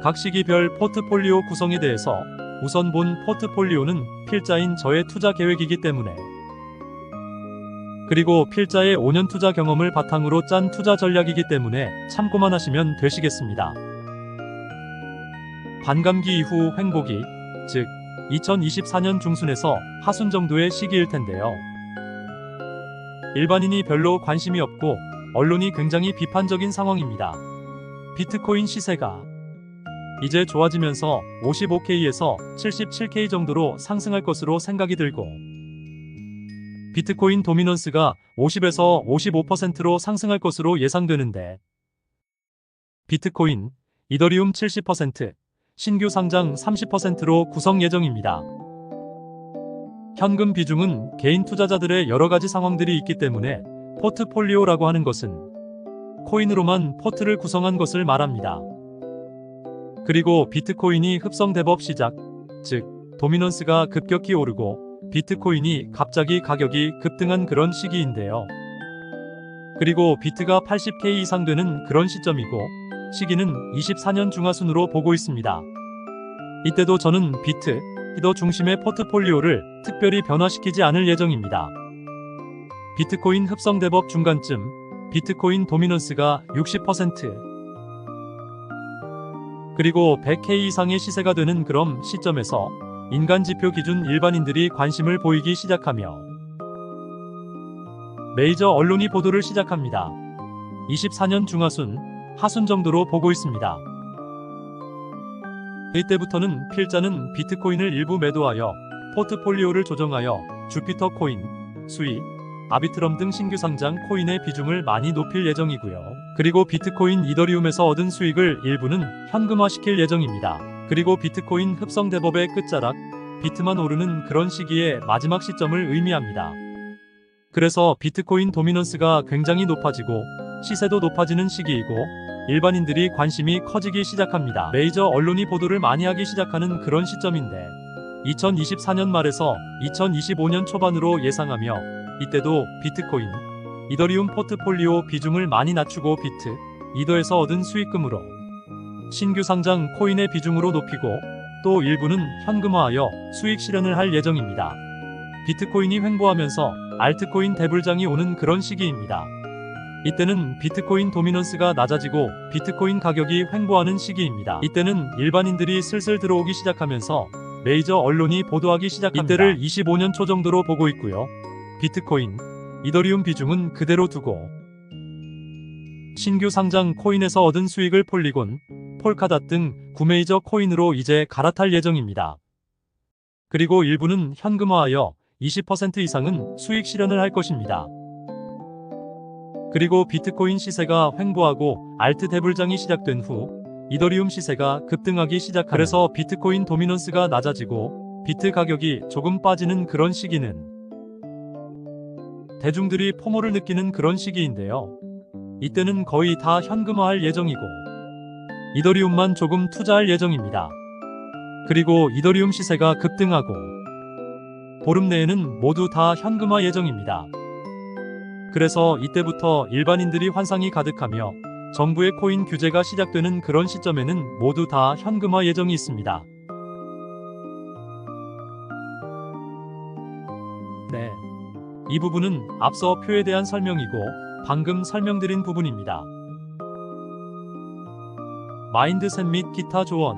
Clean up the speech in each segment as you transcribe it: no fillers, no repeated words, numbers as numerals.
각 시기별 포트폴리오 구성에 대해서 우선 본 포트폴리오는 필자인 저의 투자 계획이기 때문에, 그리고 필자의 5년 투자 경험을 바탕으로 짠 투자 전략이기 때문에 참고만 하시면 되시겠습니다. 반감기 이후 횡보기, 즉 2024년 중순에서 하순 정도의 시기일 텐데요. 일반인이 별로 관심이 없고 언론이 굉장히 비판적인 상황입니다. 비트코인 시세가 이제 좋아지면서 55K에서 77K 정도로 상승할 것으로 생각이 들고, 비트코인 도미넌스가 50에서 55%로 상승할 것으로 예상되는데, 비트코인, 이더리움 70%, 신규 상장 30%로 구성 예정입니다. 현금 비중은 개인 투자자들의 여러가지 상황들이 있기 때문에 포트폴리오라고 하는 것은 코인으로만 포트를 구성한 것을 말합니다. 그리고 비트코인이 흡성대법 시작, 즉 도미넌스가 급격히 오르고 비트코인이 갑자기 가격이 급등한 그런 시기인데요. 그리고 비트가 80K 이상 되는 그런 시점이고, 시기는 24년 중하순으로 보고 있습니다. 이때도 저는 비트, 히더 중심의 포트폴리오를 특별히 변화시키지 않을 예정입니다. 비트코인 흡성대법 중간쯤 비트코인 도미넌스가 60%, 그리고 100K 이상의 시세가 되는 그런 시점에서 인간지표 기준 일반인들이 관심을 보이기 시작하며 메이저 언론이 보도를 시작합니다. 24년 중하순, 하순 정도로 보고 있습니다. 이때부터는 필자는 비트코인을 일부 매도하여 포트폴리오를 조정하여 주피터 코인, 수이, 아비트럼 등 신규 상장 코인의 비중을 많이 높일 예정이고요. 그리고 비트코인 이더리움에서 얻은 수익을 일부는 현금화시킬 예정입니다. 그리고 비트코인 흡성대법의 끝자락, 비트만 오르는 그런 시기의 마지막 시점을 의미합니다. 그래서 비트코인 도미넌스가 굉장히 높아지고 시세도 높아지는 시기이고 일반인들이 관심이 커지기 시작합니다. 메이저 언론이 보도를 많이 하기 시작하는 그런 시점인데, 2024년 말에서 2025년 초반으로 예상하며, 이때도 비트코인, 이더리움 포트폴리오 비중을 많이 낮추고 비트, 이더에서 얻은 수익금으로 신규 상장 코인의 비중으로 높이고, 또 일부는 현금화하여 수익 실현을 할 예정입니다. 비트코인이 횡보하면서 알트코인 대불장이 오는 그런 시기입니다. 이때는 비트코인 도미넌스가 낮아지고 비트코인 가격이 횡보하는 시기입니다. 이때는 일반인들이 슬슬 들어오기 시작하면서 메이저 언론이 보도하기 시작합니다. 이때를 25년 초 정도로 보고 있고요. 비트코인, 이더리움 비중은 그대로 두고 신규 상장 코인에서 얻은 수익을 폴리곤, 폴카닷 등 구메이저 코인으로 이제 갈아탈 예정입니다. 그리고 일부는 현금화하여 20% 이상은 수익 실현을 할 것입니다. 그리고 비트코인 시세가 횡보하고 알트 대불장이 시작된 후 이더리움 시세가 급등하기 시작하며, 그래서 비트코인 도미넌스가 낮아지고 비트 가격이 조금 빠지는 그런 시기는 대중들이 포모를 느끼는 그런 시기인데요. 이때는 거의 다 현금화할 예정이고 이더리움만 조금 투자할 예정입니다. 그리고 이더리움 시세가 급등하고 보름 내에는 모두 다 현금화 예정입니다. 그래서 이때부터 일반인들이 환상이 가득하며 정부의 코인 규제가 시작되는 그런 시점에는 모두 다 현금화 예정이 있습니다. 네. 이 부분은 앞서 표에 대한 설명이고 방금 설명드린 부분입니다. 마인드셋 및 기타 조언.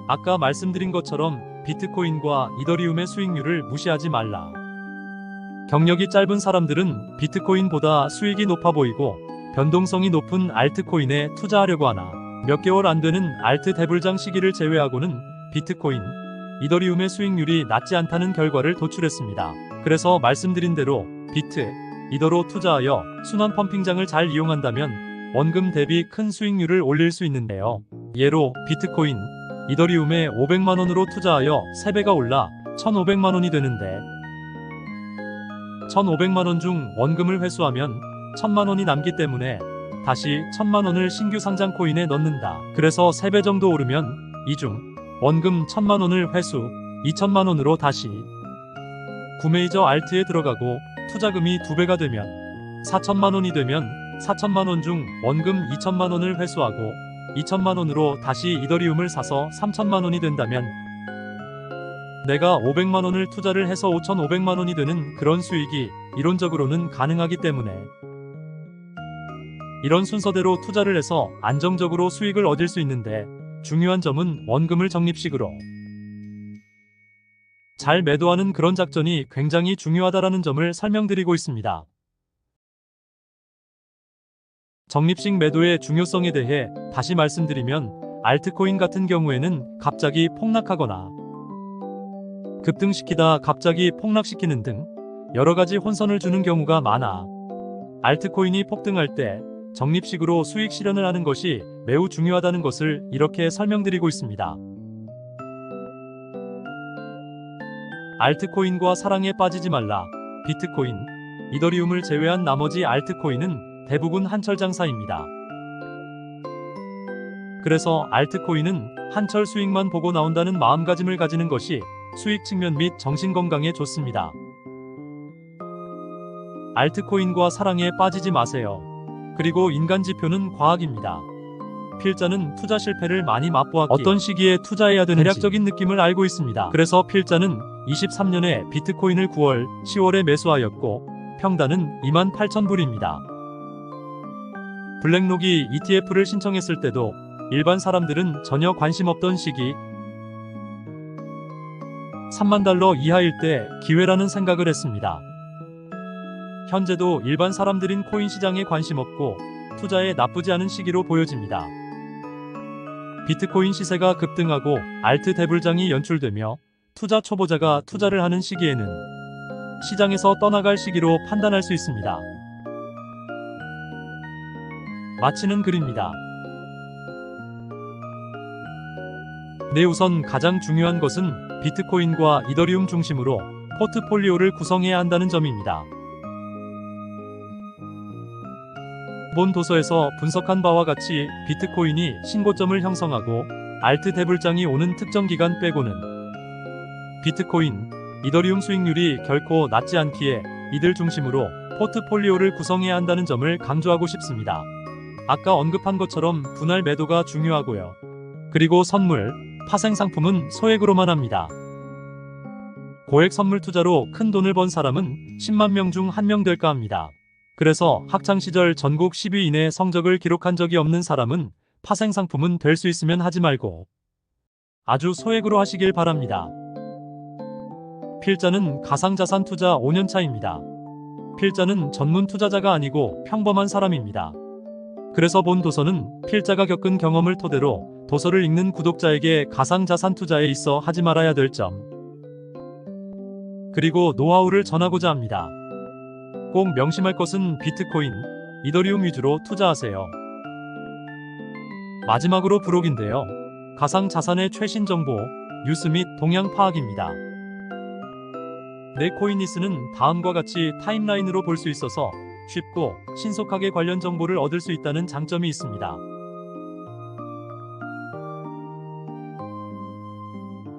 아까 말씀드린 것처럼 비트코인과 이더리움의 수익률을 무시하지 말라. 경력이 짧은 사람들은 비트코인보다 수익이 높아 보이고 변동성이 높은 알트코인에 투자하려고 하나, 몇 개월 안 되는 알트 대불장 시기를 제외하고는 비트코인, 이더리움의 수익률이 낮지 않다는 결과를 도출했습니다. 그래서 말씀드린 대로 비트, 이더로 투자하여 순환 펌핑장을 잘 이용한다면 원금 대비 큰 수익률을 올릴 수 있는데요. 예로 비트코인, 이더리움에 500만원으로 투자하여 3배가 올라 1,500만원이 되는데 1,500만원 중 원금을 회수하면 1,000만원이 남기 때문에 다시 1,000만원을 신규 상장 코인에 넣는다. 그래서 3배 정도 오르면 이 중 원금 1,000만원을 회수, 2,000만원으로 다시 구메이저 알트에 들어가고 투자금이 2배가 되면 4,000만원이 되면 4,000만원 중 원금 2,000만원을 회수하고 2천만 원으로 다시 이더리움을 사서 3천만 원이 된다면 내가 500만 원을 투자를 해서 5,500만 원이 되는 그런 수익이 이론적으로는 가능하기 때문에 이런 순서대로 투자를 해서 안정적으로 수익을 얻을 수 있는데 중요한 점은 원금을 적립식으로 잘 매도하는 그런 작전이 굉장히 중요하다라는 점을 설명드리고 있습니다. 적립식 매도의 중요성에 대해 다시 말씀드리면 알트코인 같은 경우에는 갑자기 폭락하거나 급등시키다 갑자기 폭락시키는 등 여러가지 혼선을 주는 경우가 많아 알트코인이 폭등할 때 적립식으로 수익 실현을 하는 것이 매우 중요하다는 것을 이렇게 설명드리고 있습니다. 알트코인과 사랑에 빠지지 말라. 비트코인, 이더리움을 제외한 나머지 알트코인은 대부분 한철 장사입니다. 그래서 알트코인은 한철 수익만 보고 나온다는 마음가짐을 가지는 것이 수익 측면 및 정신건강에 좋습니다. 알트코인과 사랑에 빠지지 마세요. 그리고 인간지표는 과학입니다. 필자는 투자 실패를 많이 맛보았기에 어떤 시기에 투자해야 되는지 대략적인 느낌을 알고 있습니다. 그래서 필자는 23년에 비트코인을 9월, 10월에 매수하였고 평단은 28,000불입니다. 블랙록이 ETF를 신청했을 때도 일반 사람들은 전혀 관심 없던 시기 3만 달러 이하일 때 기회라는 생각을 했습니다. 현재도 일반 사람들인 코인 시장에 관심 없고 투자에 나쁘지 않은 시기로 보여집니다. 비트코인 시세가 급등하고 알트 대불장이 연출되며 투자 초보자가 투자를 하는 시기에는 시장에서 떠나갈 시기로 판단할 수 있습니다. 마치는 글입니다. 네, 우선 가장 중요한 것은 비트코인과 이더리움 중심으로 포트폴리오를 구성해야 한다는 점입니다. 본 도서에서 분석한 바와 같이 비트코인이 신고점을 형성하고 알트 대불장이 오는 특정 기간 빼고는 비트코인, 이더리움 수익률이 결코 낮지 않기에 이들 중심으로 포트폴리오를 구성해야 한다는 점을 강조하고 싶습니다. 아까 언급한 것처럼 분할 매도가 중요하고요. 그리고 선물, 파생상품은 소액으로만 합니다. 고액 선물 투자로 큰 돈을 번 사람은 10만 명 중 1명 될까 합니다. 그래서 학창시절 전국 10위 이내 성적을 기록한 적이 없는 사람은 파생상품은 될 수 있으면 하지 말고 아주 소액으로 하시길 바랍니다. 필자는 가상자산 투자 5년차입니다. 필자는 전문 투자자가 아니고 평범한 사람입니다. 그래서 본 도서는 필자가 겪은 경험을 토대로 도서를 읽는 구독자에게 가상자산 투자에 있어 하지 말아야 될 점, 그리고 노하우를 전하고자 합니다. 꼭 명심할 것은 비트코인, 이더리움 위주로 투자하세요. 마지막으로 브록인데요. 가상자산의 최신 정보, 뉴스 및 동향 파악입니다. 내 코인니스는 다음과 같이 타임라인으로 볼 수 있어서 쉽고 신속하게 관련 정보를 얻을 수 있다는 장점이 있습니다.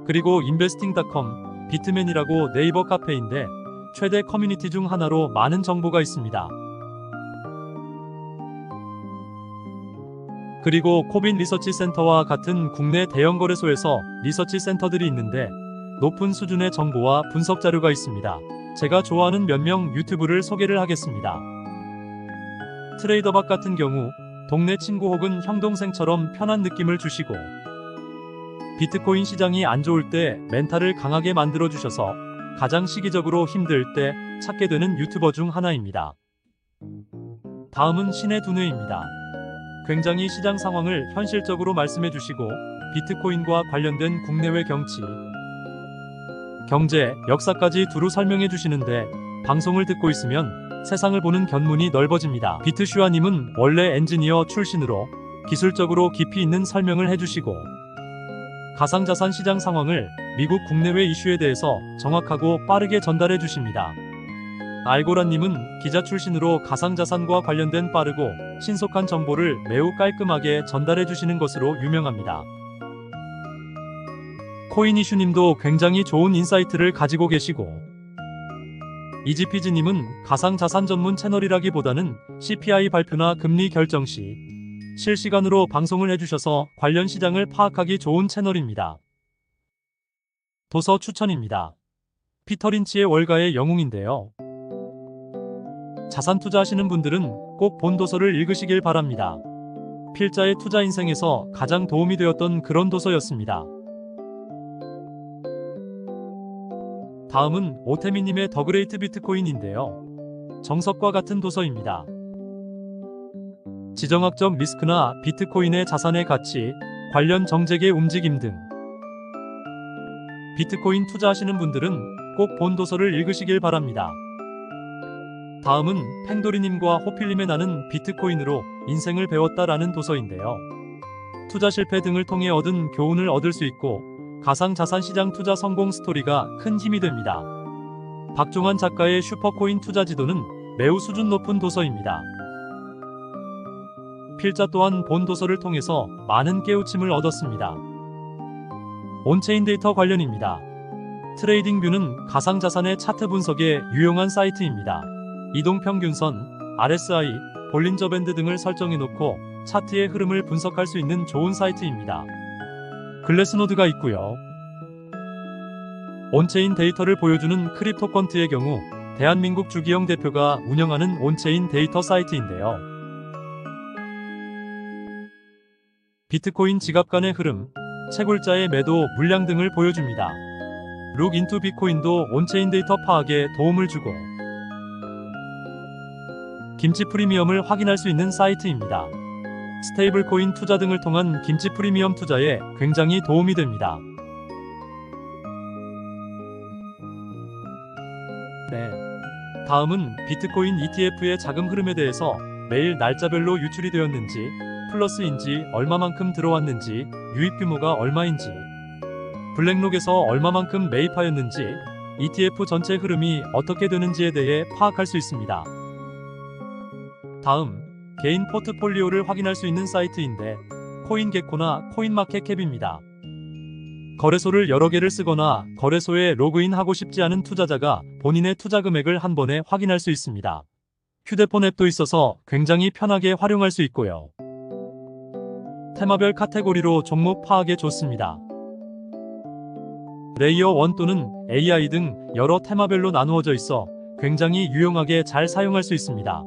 그리고 investing.com, 비트맨이라고 네이버 카페인데 최대 커뮤니티 중 하나로 많은 정보가 있습니다. 그리고 코빈 리서치 센터와 같은 국내 대형 거래소에서 리서치 센터들이 있는데 높은 수준의 정보와 분석 자료가 있습니다. 제가 좋아하는 몇 명 유튜브를 소개를 하겠습니다. 트레이더박 같은 경우 동네 친구 혹은 형 동생처럼 편한 느낌을 주시고 비트코인 시장이 안 좋을 때 멘탈을 강하게 만들어 주셔서 가장 시기적으로 힘들 때 찾게 되는 유튜버 중 하나입니다. 다음은 신의 두뇌입니다. 굉장히 시장 상황을 현실적으로 말씀해 주시고 비트코인과 관련된 국내외 경치, 경제, 역사까지 두루 설명해 주시는데 방송을 듣고 있으면 세상을 보는 견문이 넓어집니다. 비트슈아님은 원래 엔지니어 출신으로 기술적으로 깊이 있는 설명을 해주시고 가상자산 시장 상황을 미국 국내외 이슈에 대해서 정확하고 빠르게 전달해 주십니다. 알고라님은 기자 출신으로 가상자산과 관련된 빠르고 신속한 정보를 매우 깔끔하게 전달해 주시는 것으로 유명합니다. 코인이슈님도 굉장히 좋은 인사이트를 가지고 계시고 이지피지님은 가상자산 전문 채널이라기보다는 CPI 발표나 금리 결정 시 실시간으로 방송을 해주셔서 관련 시장을 파악하기 좋은 채널입니다. 도서 추천입니다. 피터 린치의 월가의 영웅인데요. 자산 투자하시는 분들은 꼭 본 도서를 읽으시길 바랍니다. 필자의 투자 인생에서 가장 도움이 되었던 그런 도서였습니다. 다음은 오태미님의 더 그레이트 비트코인인데요. 정석과 같은 도서입니다. 지정학적 리스크나 비트코인의 자산의 가치, 관련 정책의 움직임 등 비트코인 투자하시는 분들은 꼭 본 도서를 읽으시길 바랍니다. 다음은 팽도리님과 호필님의 나는 비트코인으로 인생을 배웠다라는 도서인데요. 투자 실패 등을 통해 얻은 교훈을 얻을 수 있고 가상자산 시장 투자 성공 스토리가 큰 힘이 됩니다. 박종환 작가의 슈퍼코인 투자 지도는 매우 수준 높은 도서입니다. 필자 또한 본 도서를 통해서 많은 깨우침을 얻었습니다. 온체인 데이터 관련입니다. 트레이딩뷰는 가상자산의 차트 분석에 유용한 사이트입니다. 이동평균선, RSI, 볼린저 밴드 등을 설정해놓고 차트의 흐름을 분석할 수 있는 좋은 사이트입니다. 글래스노드가 있고요. 온체인 데이터를 보여주는 크립토컨트의 경우 대한민국 주기영 대표가 운영하는 온체인 데이터 사이트인데요. 비트코인 지갑 간의 흐름, 채굴자의 매도, 물량 등을 보여줍니다. 룩 인투 비트코인도 온체인 데이터 파악에 도움을 주고 김치 프리미엄을 확인할 수 있는 사이트입니다. 스테이블 코인 투자 등을 통한 김치 프리미엄 투자에 굉장히 도움이 됩니다. 다음은 비트코인 ETF의 자금 흐름에 대해서 매일 날짜별로 유출이 되었는지, 플러스인지 얼마만큼 들어왔는지, 유입 규모가 얼마인지, 블랙록에서 얼마만큼 매입하였는지, ETF 전체 흐름이 어떻게 되는지에 대해 파악할 수 있습니다. 다음, 개인 포트폴리오를 확인할 수 있는 사이트인데 코인게코나 코인마켓캡입니다. 거래소를 여러 개를 쓰거나 거래소에 로그인하고 싶지 않은 투자자가 본인의 투자 금액을 한 번에 확인할 수 있습니다. 휴대폰 앱도 있어서 굉장히 편하게 활용할 수 있고요. 테마별 카테고리로 종목 파악에 좋습니다. 레이어 1 또는 AI 등 여러 테마별로 나누어져 있어 굉장히 유용하게 잘 사용할 수 있습니다.